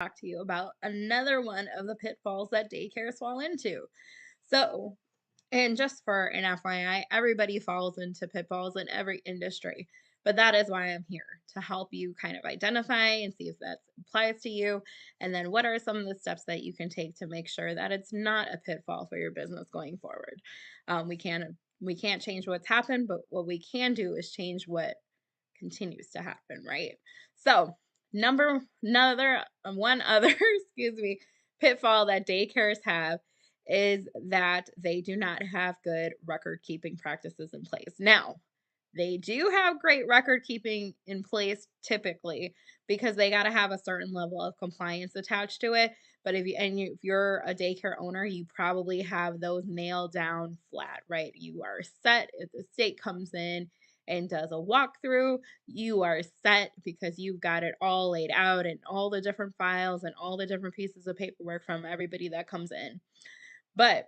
talk to you about another one of the pitfalls that daycares fall into. So, and just for an FYI, everybody falls into pitfalls in every industry. But that is why I'm here to help you kind of identify and see if that applies to you. And then what are some of the steps that you can take to make sure that it's not a pitfall for your business going forward. We can't change what's happened, but what we can do is change what continues to happen, right? So, number another one other, excuse me, pitfall that daycares have is that they do not have good record keeping practices in place. Now, they do have great record keeping in place typically because they got to have a certain level of compliance attached to it. But if you're a daycare owner, you probably have those nailed down flat, right? You are set if the state comes in and does a walkthrough, you are set because you've got it all laid out and all the different files and all the different pieces of paperwork from everybody that comes in. But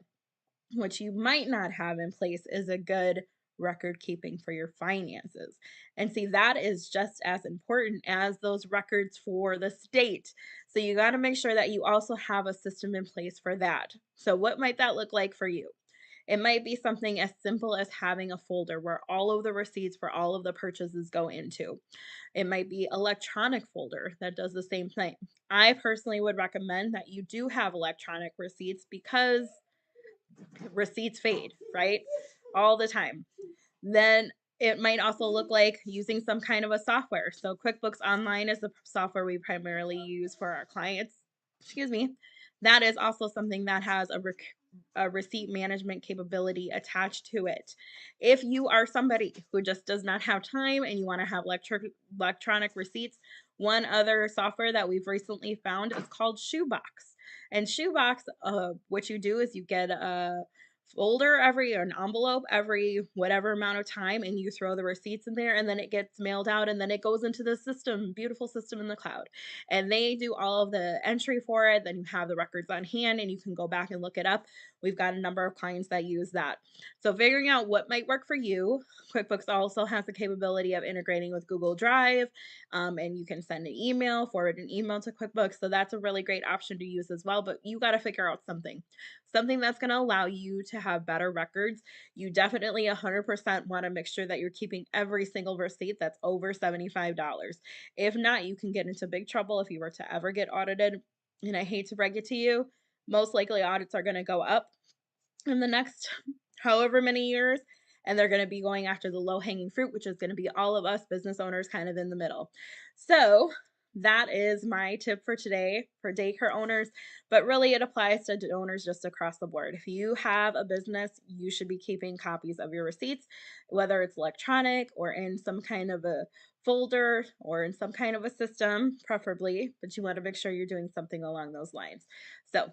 what you might not have in place is a good record keeping for your finances. And see, that is just as important as those records for the state. So you got to make sure that you also have a system in place for that. So, what might that look like for you? It might be something as simple as having a folder where all of the receipts for all of the purchases go into. It might be electronic folder that does the same thing. I personally would recommend that you do have electronic receipts because receipts fade, right? All the time. Then it might also look like using some kind of a software. So QuickBooks Online is the software we primarily use for our clients. Excuse me. That is also something that has a receipt management capability attached to it. If you are somebody who just does not have time and you want to have electronic receipts, one other software that we've recently found is called Shoebox. And Shoebox, what you do is you get a folder every or an envelope every whatever amount of time and you throw the receipts in there and then it gets mailed out and then it goes into the system, beautiful system in the cloud, and they do all of the entry for it. Then you have the records on hand and you can go back and look it up. We've got a number of clients that use that. So figuring out what might work for you. QuickBooks also has the capability of integrating with Google Drive, and you can send an email, forward an email to QuickBooks, so that's a really great option to use as well. But you got to figure out something that's going to allow you to have better records. You definitely 100% want to make sure that you're keeping every single receipt that's over $75. If not, you can get into big trouble if you were to ever get audited. And I hate to break it to you, most likely audits are going to go up in the next however many years. And they're going to be going after the low hanging fruit, which is going to be all of us business owners kind of in the middle. So, that is my tip for today for daycare owners, but really it applies to owners just across the board. If you have a business, you should be keeping copies of your receipts, whether it's electronic or in some kind of a folder or in some kind of a system, preferably, but you want to make sure you're doing something along those lines. So,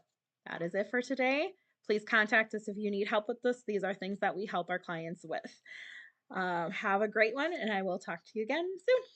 that is it for today. Please contact us if you need help with this. These are things that we help our clients with. Have a great one, and I will talk to you again soon.